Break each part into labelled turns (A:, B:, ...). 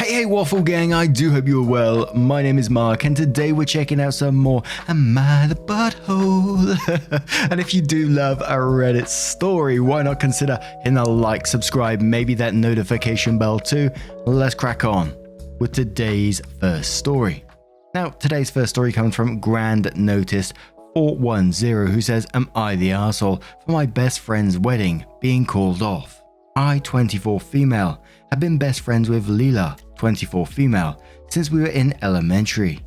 A: Hey Waffle Gang, I do hope you're well. My name is Mark and today we're checking out some more Am I the Butthole? And if you do love a Reddit story, why not consider hitting a like, subscribe, maybe that notification bell too. Let's crack on with today's first story. Now, today's first story comes from Grand Notice 410, who says, Am I the arsehole for my best friend's wedding being called off? I, 24 female, have been best friends with Leela, 24 female, since we were in elementary.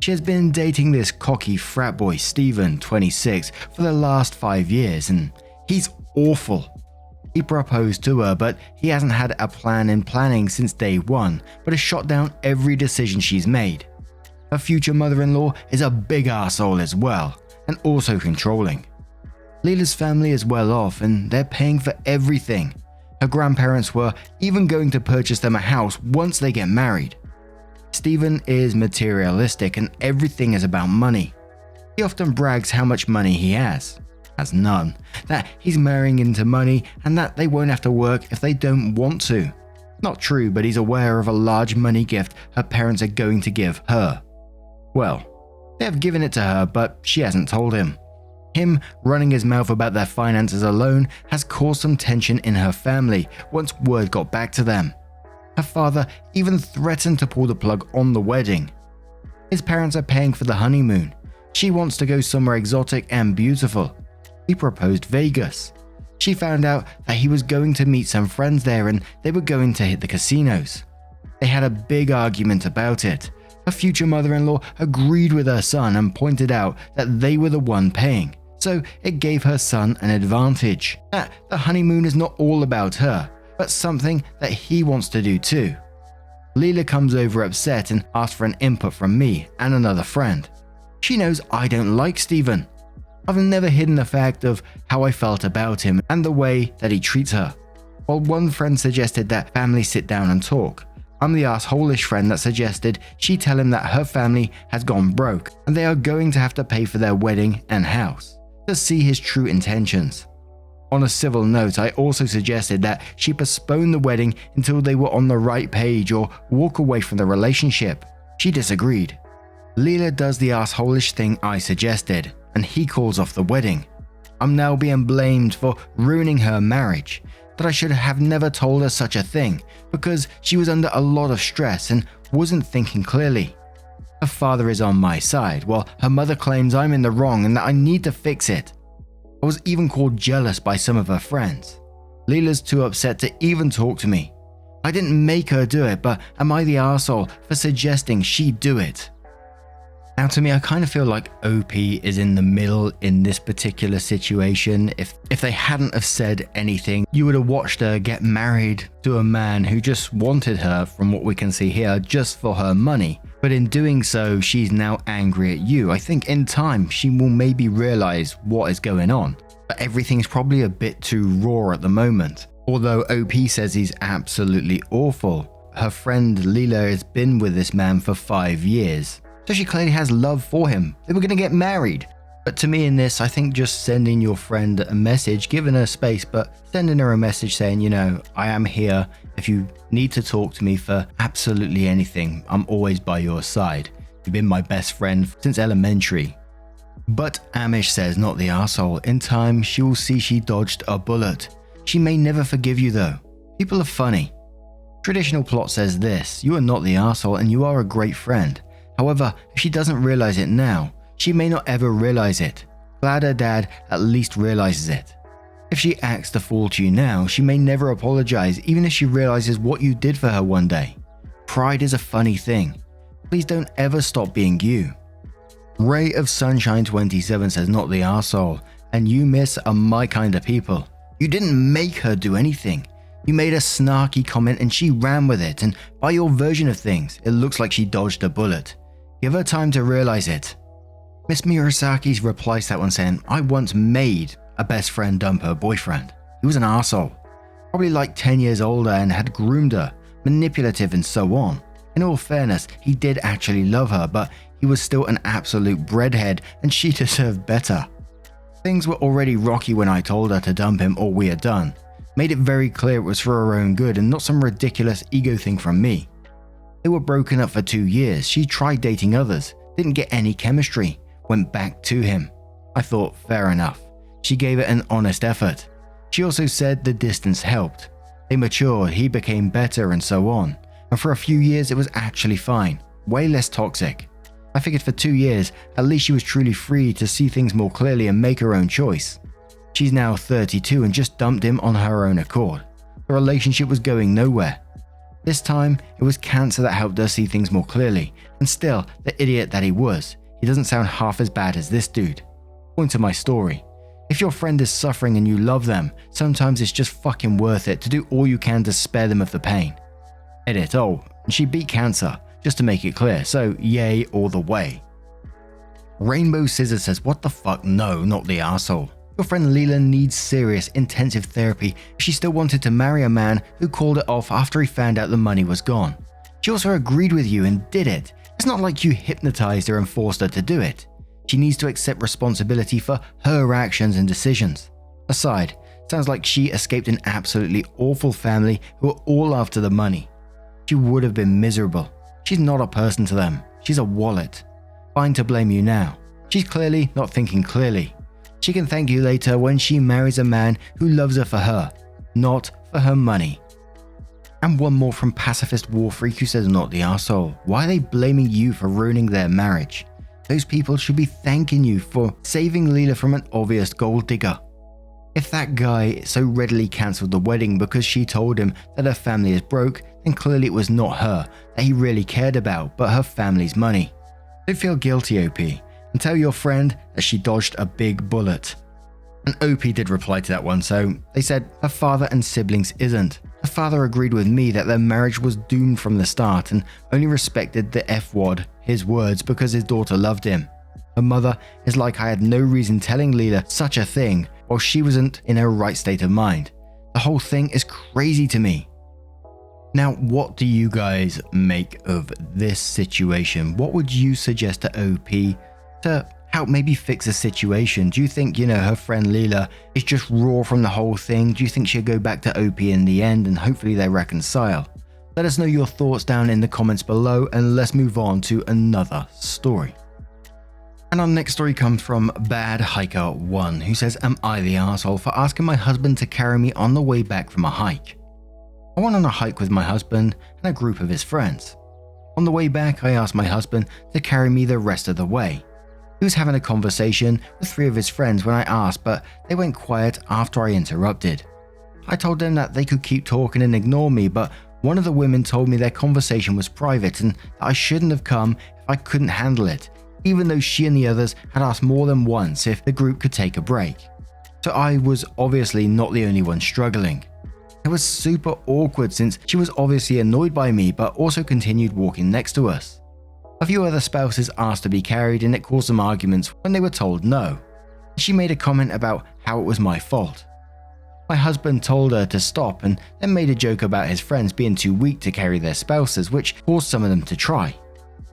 A: She has been dating this cocky frat boy Steven, 26, for the last 5 years, and he's awful. He proposed to her, but he hasn't had a plan in planning since day one, but has shot down every decision she's made. Her future mother-in-law is a big arsehole as well, and also controlling. Leela's family is well off, and they're paying for everything. Her grandparents were even going to purchase them a house once they get married. Steven is materialistic and everything is about money. He often brags how much money he has none, that he's marrying into money and that they won't have to work if they don't want to. Not true, but he's aware of a large money gift her parents are going to give her. Well, they have given it to her, but she hasn't told him. Him running his mouth about their finances alone has caused some tension in her family once word got back to them. Her father even threatened to pull the plug on the wedding. His parents are paying for the honeymoon. She wants to go somewhere exotic and beautiful. He proposed Vegas. She found out that he was going to meet some friends there and they were going to hit the casinos. They had a big argument about it. Her future mother-in-law agreed with her son and pointed out that they were the one paying. So it gave her son an advantage, that the honeymoon is not all about her, but something that he wants to do too. Leela comes over upset and asks for an input from me and another friend. She knows I don't like Steven. I've never hidden the fact of how I felt about him and the way that he treats her. While one friend suggested that families sit down and talk, I'm the asshole-ish friend that suggested she tell him that her family has gone broke and they are going to have to pay for their wedding and house, to see his true intentions. On a civil note, I also suggested that she postpone the wedding until they were on the right page or walk away from the relationship. She disagreed. Leela does the asshole-ish thing I suggested, and he calls off the wedding. I'm now being blamed for ruining her marriage, that I should have never told her such a thing because she was under a lot of stress and wasn't thinking clearly. Her father is on my side, while her mother claims I'm in the wrong and that I need to fix it. I was even called jealous by some of her friends. Leela's too upset to even talk to me. I didn't make her do it, but am I the arsehole for suggesting she do it? Now to me, I kind of feel like OP is in the middle in this particular situation. If they hadn't have said anything, you would have watched her get married to a man who just wanted her, from what we can see here, just for her money. But in doing so, she's now angry at you. I think in time, she will maybe realize what is going on. But everything's probably a bit too raw at the moment. Although OP says he's absolutely awful, her friend Leela has been with this man for 5 years. So she clearly has love for him. They were going to get married. But to me in this, I think just sending your friend a message, giving her space, but sending her a message saying, you know, I am here. If you need to talk to me for absolutely anything, I'm always by your side. You've been my best friend since elementary. But Amish says not the arsehole. In time, she will see she dodged a bullet. She may never forgive you though. People are funny. Traditional plot says this, you are not the arsehole and you are a great friend. However, if she doesn't realize it now, she may not ever realize it. Glad her dad at least realizes it. If she acts to fault you now, she may never apologize even if she realizes what you did for her one day. Pride is a funny thing. Please don't ever stop being you. Ray of Sunshine 27 says not the arsehole, and you miss are my kind of people. You didn't make her do anything. You made a snarky comment and she ran with it, and by your version of things, it looks like she dodged a bullet. Give her time to realize it. Miss Murasaki's replies to that one saying, I once made a best friend dump her boyfriend. He was an arsehole. Probably like 10 years older and had groomed her, manipulative and so on. In all fairness, he did actually love her, but he was still an absolute breadhead and she deserved better. Things were already rocky when I told her to dump him or we are done. Made it very clear it was for her own good and not some ridiculous ego thing from me. They were broken up for 2 years. She tried dating others, didn't get any chemistry, went back to him. I thought, fair enough. She gave it an honest effort. She also said the distance helped. They matured, he became better, and so on. And for a few years it was actually fine, way less toxic. I figured for 2 years, at least she was truly free to see things more clearly and make her own choice. She's now 32 and just dumped him on her own accord. The relationship was going nowhere. This time, it was cancer that helped her see things more clearly, and still, the idiot that he was, he doesn't sound half as bad as this dude. Point to my story. If your friend is suffering and you love them, sometimes it's just fucking worth it to do all you can to spare them of the pain. Edit, oh, she beat cancer, just to make it clear, so yay all the way. Rainbow Scissors says, what the fuck, no, not the arsehole. Your friend Leland needs serious, intensive therapy if she still wanted to marry a man who called it off after he found out the money was gone. She also agreed with you and did it. It's not like you hypnotized her and forced her to do it. She needs to accept responsibility for her actions and decisions. Aside, sounds like she escaped an absolutely awful family who were all after the money. She would have been miserable. She's not a person to them. She's a wallet. Fine to blame you now. She's clearly not thinking clearly. She can thank you later when she marries a man who loves her for her, not for her money. And one more from Pacifist War Freak who says, not the arsehole. Why are they blaming you for ruining their marriage? Those people should be thanking you for saving Leela from an obvious gold digger. If that guy so readily cancelled the wedding because she told him that her family is broke, then clearly it was not her that he really cared about, but her family's money. Don't feel guilty, OP, and tell your friend that she dodged a big bullet. And OP did reply to that one, so they said her father and siblings isn't. Her father agreed with me that their marriage was doomed from the start and only respected the F-word, his words, because his daughter loved him. Her mother is like I had no reason telling Leela such a thing while she wasn't in her right state of mind. The whole thing is crazy to me. Now, what do you guys make of this situation? What would you suggest to OP to help maybe fix the situation? Do you think, her friend Leela is just raw from the whole thing? Do you think she'll go back to OP in the end and hopefully they reconcile? Let us know your thoughts down in the comments below and let's move on to another story. And our next story comes from Bad Hiker 1, who says, am I the arsehole for asking my husband to carry me on the way back from a hike? I went on a hike with my husband and a group of his friends. On the way back, I asked my husband to carry me the rest of the way. He was having a conversation with 3 of his friends when I asked, but they went quiet after I interrupted. I told them that they could keep talking and ignore me, but one of the women told me their conversation was private and that I shouldn't have come if I couldn't handle it, even though she and the others had asked more than once if the group could take a break. So I was obviously not the only one struggling. It was super awkward since she was obviously annoyed by me but also continued walking next to us. A few other spouses asked to be carried and it caused some arguments when they were told no. She made a comment about how it was my fault. My husband told her to stop and then made a joke about his friends being too weak to carry their spouses, which caused some of them to try.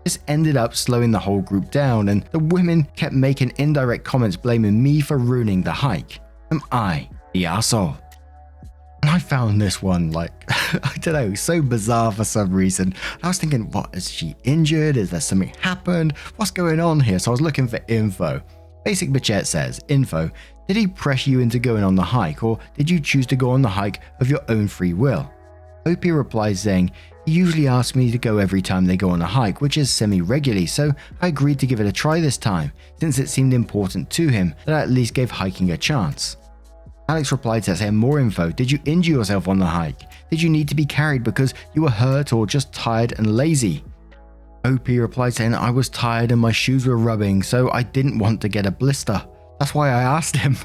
A: This ended up slowing the whole group down and the women kept making indirect comments blaming me for ruining the hike. Am I the arsehole? And I found this one I don't know, so bizarre for some reason. I was thinking, what, is she injured? Is there something happened? What's going on here? So I was looking for info. Basic Bitchette says, info, did he pressure you into going on the hike or did you choose to go on the hike of your own free will? OP replies saying, he usually asks me to go every time they go on a hike, which is semi-regularly, so I agreed to give it a try this time, since it seemed important to him that I at least gave hiking a chance. Alex replied to say more info. Did you injure yourself on the hike? Did you need to be carried because you were hurt or just tired and lazy? OP replied saying I was tired and my shoes were rubbing, so I didn't want to get a blister. That's why I asked him.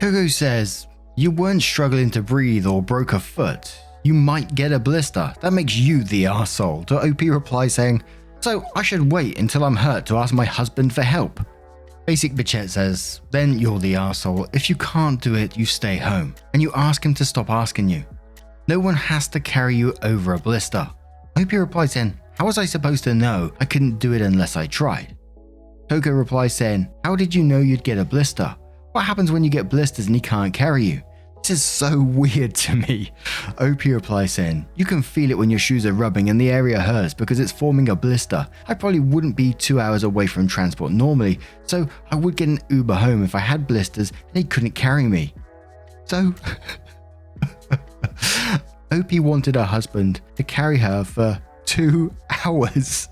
A: Coco says, you weren't struggling to breathe or broke a foot. You might get a blister. That makes you the arsehole. To OP replies saying, so I should wait until I'm hurt to ask my husband for help. Basic Bitchette says, then you're the arsehole. If you can't do it, you stay home and you ask him to stop asking you. No one has to carry you over a blister. OP replies saying, how was I supposed to know I couldn't do it unless I tried? Coco replies saying, how did you know you'd get a blister? What happens when you get blisters and he can't carry you? This is so weird to me. OP replies saying, you can feel it when your shoes are rubbing and the area hurts because it's forming a blister. I probably wouldn't be 2 hours away from transport normally, so I would get an Uber home if I had blisters and he couldn't carry me. So, OP wanted her husband to carry her for 2 hours.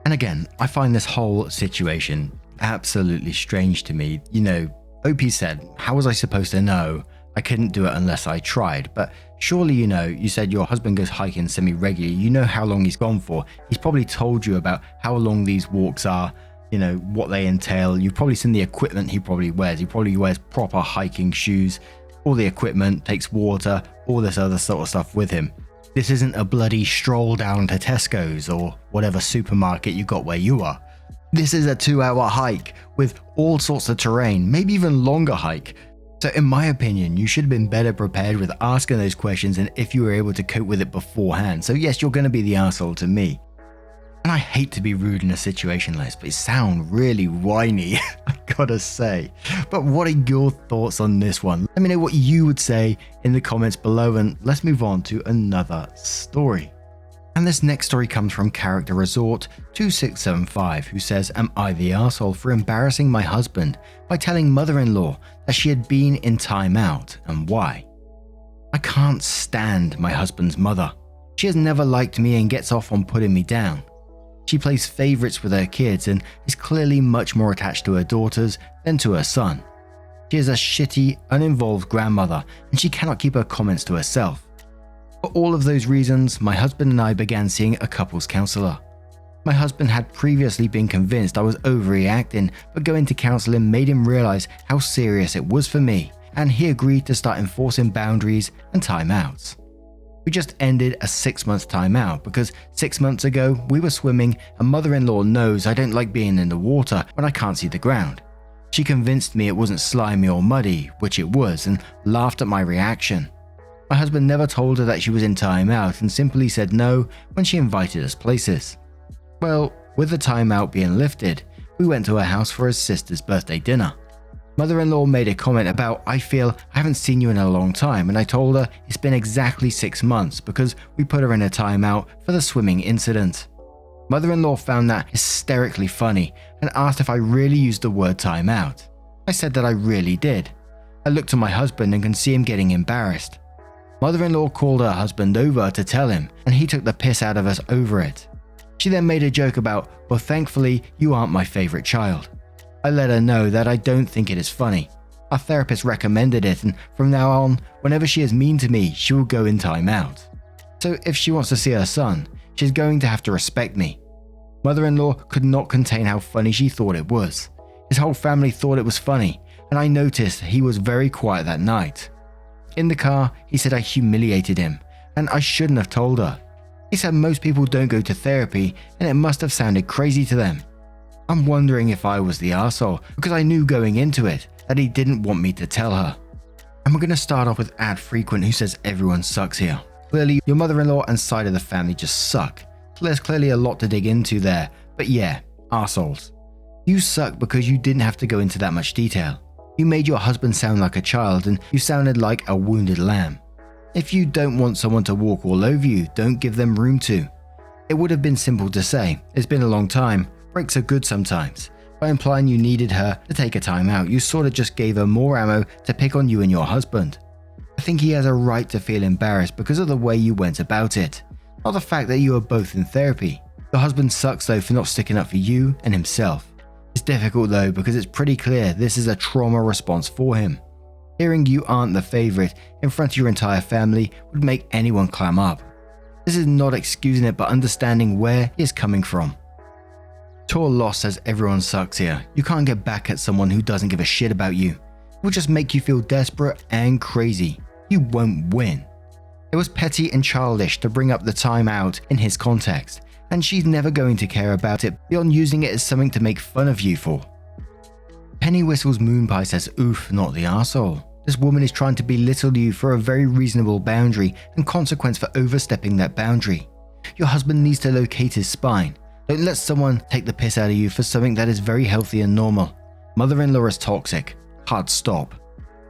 A: And again, I find this whole situation absolutely strange to me. You know, OP said, how was I supposed to know? I couldn't do it unless I tried. But surely, you know, you said your husband goes hiking semi-regularly. You know how long he's gone for. He's probably told you about how long these walks are, you know, what they entail. You've probably seen the equipment he probably wears. He probably wears proper hiking shoes, all the equipment, takes water, all this other sort of stuff with him. This isn't a bloody stroll down to Tesco's or whatever supermarket you got where you are. This is a 2-hour hike with all sorts of terrain, maybe even longer hike. So in my opinion, you should have been better prepared with asking those questions and if you were able to cope with it beforehand. So yes, you're going to be the asshole to me. And I hate to be rude in a situation like this, but it sounds really whiny, I gotta say. But what are your thoughts on this one? Let me know what you would say in the comments below, and let's move on to another story. And this next story comes from Character Resort 2675, who says, am I the arsehole for embarrassing my husband by telling mother-in-law that she had been in timeout and why? I can't stand my husband's mother. She has never liked me and gets off on putting me down. She plays favorites with her kids and is clearly much more attached to her daughters than to her son. She is a shitty, uninvolved grandmother and she cannot keep her comments to herself. For all of those reasons, my husband and I began seeing a couples counselor. My husband had previously been convinced I was overreacting, but going to counseling made him realize how serious it was for me, and he agreed to start enforcing boundaries and timeouts. We just ended a 6-month timeout because 6 months ago we were swimming and mother-in-law knows I don't like being in the water when I can't see the ground. She convinced me it wasn't slimy or muddy, which it was, and laughed at my reaction. My husband never told her that she was in timeout and simply said no when she invited us places. Well, with the timeout being lifted, we went to her house for his sister's birthday dinner. Mother-in-law made a comment about, I feel I haven't seen you in a long time, and I told her it's been exactly 6 months because we put her in a timeout for the swimming incident. Mother-in-law found that hysterically funny and asked if I really used the word timeout. I said that I really did. I looked at my husband and could see him getting embarrassed. Mother-in-law called her husband over to tell him, and he took the piss out of us over it. She then made a joke about, well, thankfully, you aren't my favorite child. I let her know that I don't think it is funny. Our therapist recommended it, and from now on, whenever she is mean to me, she will go in timeout. So if she wants to see her son, she's going to have to respect me. Mother-in-law could not contain how funny she thought it was. His whole family thought it was funny, and I noticed he was very quiet that night. In the car, he said I humiliated him, and I shouldn't have told her. He said most people don't go to therapy, and it must have sounded crazy to them. I'm wondering if I was the arsehole, because I knew going into it that he didn't want me to tell her. And we're going to start off with Ad Frequent, who says everyone sucks here. Clearly, your mother-in-law and side of the family just suck. There's clearly a lot to dig into there, but yeah, arseholes. You suck because you didn't have to go into that much detail. You made your husband sound like a child and you sounded like a wounded lamb. If you don't want someone to walk all over you, don't give them room to. It would have been simple to say, it's been a long time, breaks are good sometimes. By implying you needed her to take a time out, you sort of just gave her more ammo to pick on you and your husband. I think he has a right to feel embarrassed because of the way you went about it, not the fact that you are both in therapy. Your husband sucks though for not sticking up for you and himself. It's difficult though because it's pretty clear this is a trauma response for him. Hearing you aren't the favorite in front of your entire family would make anyone clam up. This is not excusing it but understanding where he is coming from. Tor Loss says everyone sucks here. You can't get back at someone who doesn't give a shit about you. It will just make you feel desperate and crazy. You won't win. It was petty and childish to bring up the time out in his context, and she's never going to care about it beyond using it as something to make fun of you for. Penny Whistles Moonpie says, oof, not the arsehole. This woman is trying to belittle you for a very reasonable boundary and consequence for overstepping that boundary. Your husband needs to locate his spine. Don't let someone take the piss out of you for something that is very healthy and normal. Mother-in-law is toxic. Hard stop.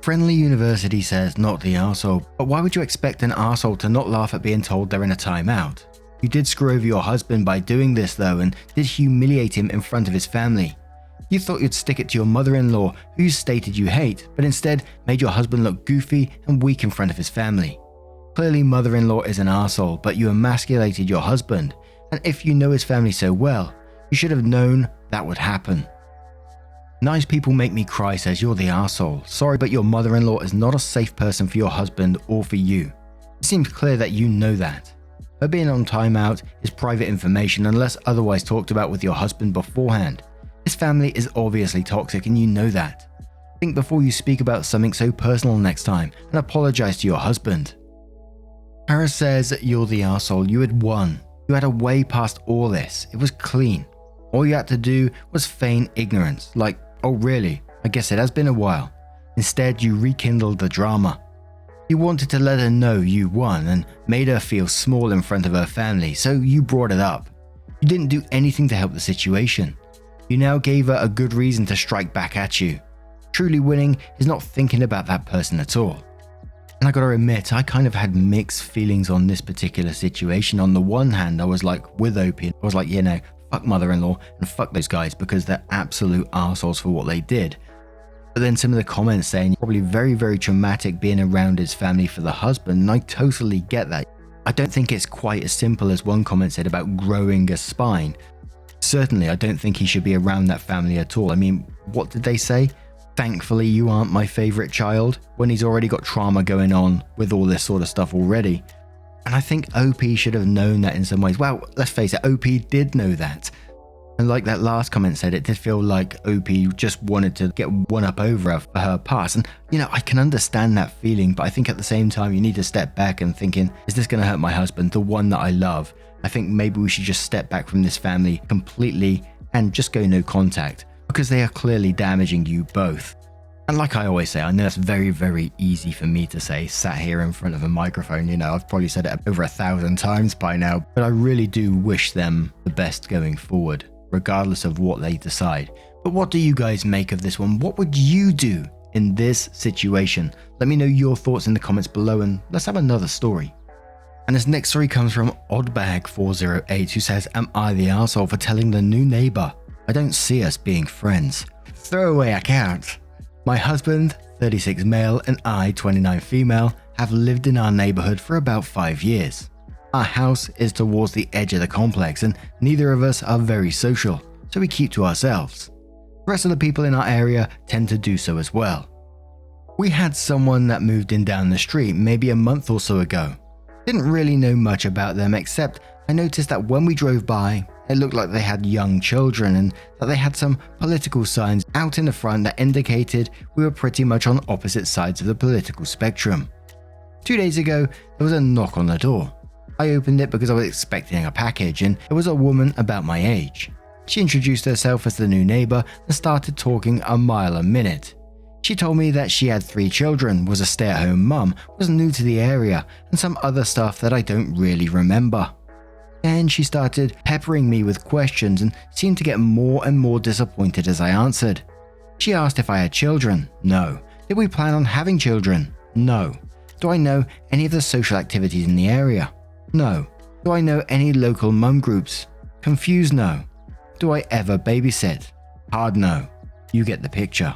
A: Friendly University says not the arsehole, but why would you expect an arsehole to not laugh at being told they're in a timeout? You did screw over your husband by doing this though, and did humiliate him in front of his family. You thought you'd stick it to your mother-in-law, who you stated you hate, but instead made your husband look goofy and weak in front of his family. Clearly mother-in-law is an arsehole, but you emasculated your husband, and if you know his family so well, you should have known that would happen. Nice people make me cry says you're the arsehole. Sorry, but your mother-in-law is not a safe person for your husband or for you. It seems clear that you know that. Her being on timeout is private information unless otherwise talked about with your husband beforehand. His family is obviously toxic and you know that. Think before you speak about something so personal next time and apologize to your husband. Paris says you're the arsehole. You had won. You had a way past all this. It was clean. All you had to do was feign ignorance, like, oh really, I guess it has been a while. Instead, you rekindled the drama. You wanted to let her know you won and made her feel small in front of her family, so you brought it up. You didn't do anything to help the situation. You now gave her a good reason to strike back at you. Truly winning is not thinking about that person at all. And I gotta admit, I kind of had mixed feelings on this particular situation. On the one hand, I was like with OP, I was like, fuck mother-in-law and fuck those guys because they're absolute arseholes for what they did. But then some of the comments saying probably very, very traumatic being around his family for the husband, and I totally get that. I don't think it's quite as simple as one comment said about growing a spine. Certainly, I don't think he should be around that family at all. I mean, what did they say? Thankfully, you aren't my favorite child, when he's already got trauma going on with all this sort of stuff already. And I think OP should have known that in some ways. Well, let's face it, OP did know that. And like that last comment said, it did feel like OP just wanted to get one up over her for her past. And, I can understand that feeling, but I think at the same time, you need to step back and thinking, is this going to hurt my husband, the one that I love? I think maybe we should just step back from this family completely and just go no contact, because they are clearly damaging you both. And like I always say, I know that's very, very easy for me to say, sat here in front of a microphone. I've probably said it over 1,000 times by now, but I really do wish them the best going forward, regardless of what they decide. But what do you guys make of this one? What would you do in this situation? Let me know your thoughts in the comments below, and let's have another story. And this next story comes from Oddbag408, who says, am I the arsehole for telling the new neighbor I don't see us being friends? Throwaway account. My husband, 36 male, and I, 29 female, have lived in our neighborhood for about 5 years. Our house is towards the edge of the complex and neither of us are very social, so we keep to ourselves. The rest of the people in our area tend to do so as well. We had someone that moved in down the street maybe a month or so ago. Didn't really know much about them, except I noticed that when we drove by, it looked like they had young children and that they had some political signs out in the front that indicated we were pretty much on opposite sides of the political spectrum. 2 days ago, there was a knock on the door. I opened it because I was expecting a package, and it was a woman about my age. She introduced herself as the new neighbor and started talking a mile a minute. She told me that she had 3 children, was a stay-at-home mum, was new to the area, and some other stuff that I don't really remember. Then she started peppering me with questions and seemed to get more and more disappointed as I answered. She asked if I had children. No. Did we plan on having children? No. Do I know any of the social activities in the area? No. Do I know any local mum groups? Confused no. Do I ever babysit? Hard no. You get the picture.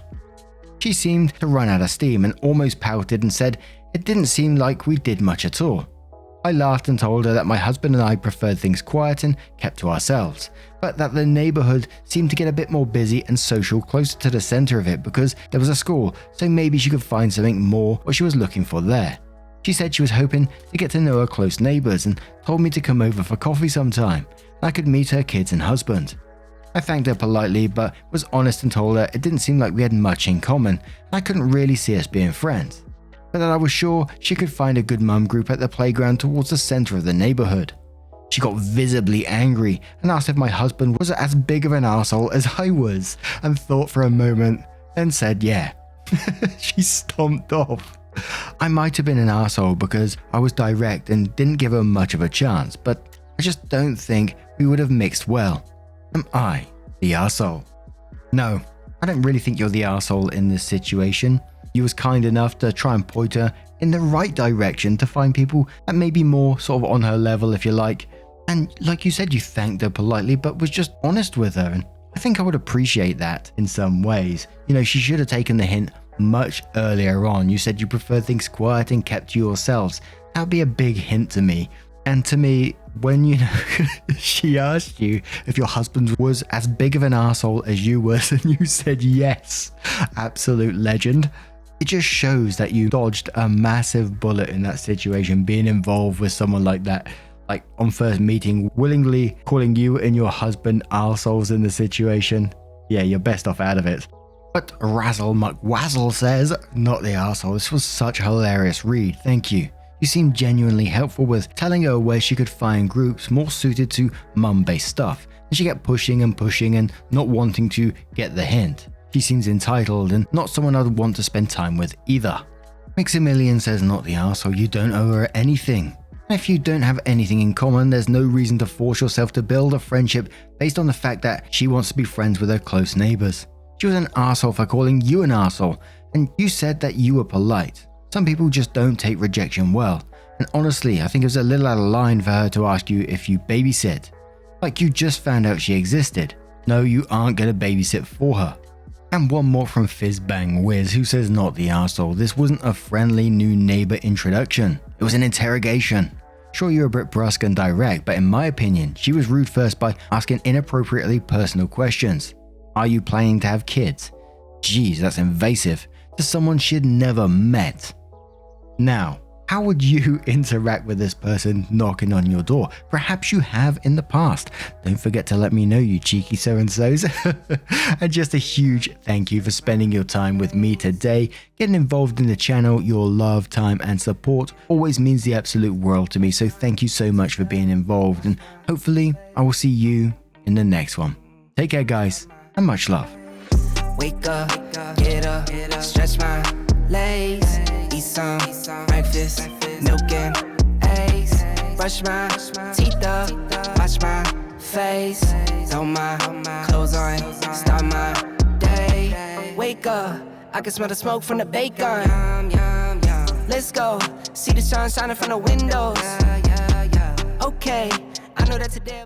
A: She seemed to run out of steam and almost pouted and said it didn't seem like we did much at all. I laughed and told her that my husband and I preferred things quiet and kept to ourselves, but that the neighborhood seemed to get a bit more busy and social closer to the center of it because there was a school, so maybe she could find something more what she was looking for there. She said she was hoping to get to know her close neighbors and told me to come over for coffee sometime and I could meet her kids and husband. I thanked her politely but was honest and told her it didn't seem like we had much in common and I couldn't really see us being friends, but that I was sure she could find a good mum group at the playground towards the center of the neighborhood. She got visibly angry and asked if my husband was as big of an arsehole as I was and thought for a moment, then said yeah. She stomped off. I might have been an arsehole because I was direct and didn't give her much of a chance, but I just don't think we would have mixed well. Am I the arsehole? No, I don't really think you're the arsehole in this situation. You was kind enough to try and point her in the right direction to find people that may be more sort of on her level, if you like. And like you said, you thanked her politely, but was just honest with her. And I think I would appreciate that in some ways. You know, she should have taken the hint much earlier on. You said you prefer things quiet and kept to yourselves. That would be a big hint to me. And to me, when, you know, she asked you if your husband was as big of an asshole as you was, and you said yes, absolute legend. It just shows that you dodged a massive bullet in that situation, being involved with someone like that. Like on first meeting, willingly calling you and your husband arseholes in the situation. Yeah, you're best off out of it. But Razzle McWazzle says, not the arsehole. This was such a hilarious read. Thank you. You seemed genuinely helpful with telling her where she could find groups more suited to mum-based stuff. And she kept pushing and not wanting to get the hint. She seems entitled and not someone I'd want to spend time with either. Mixamillion says, not the arsehole. You don't owe her anything. If you don't have anything in common, there's no reason to force yourself to build a friendship based on the fact that she wants to be friends with her close neighbors. She was an arsehole for calling you an arsehole, and you said that you were polite. Some people just don't take rejection well, and honestly, I think it was a little out of line for her to ask you if you babysit. Like you just found out she existed. No, you aren't going to babysit for her. And one more from Fizzbang Wiz, who says, not the arsehole. This wasn't a friendly new neighbor introduction. It was an interrogation. Sure, you're a bit brusque and direct, but in my opinion, she was rude first by asking inappropriately personal questions. Are you planning to have kids? Geez, that's invasive to someone she'd never met. Now, how would you interact with this person knocking on your door? Perhaps you have in the past. Don't forget to let me know, you cheeky so-and-sos. And just a huge thank you for spending your time with me today. Getting involved in the channel, your love, time, and support always means the absolute world to me. So thank you so much for being involved. And hopefully I will see you in the next one. Take care, guys, and much love.
B: Wake up, get up, stretch my legs, eat some breakfast, milk and eggs, brush my teeth up, wash my face, throw my clothes on, start my day. Wake up, I can smell the smoke from the bacon. Let's go, see the sun shining from the windows. Okay, I know that today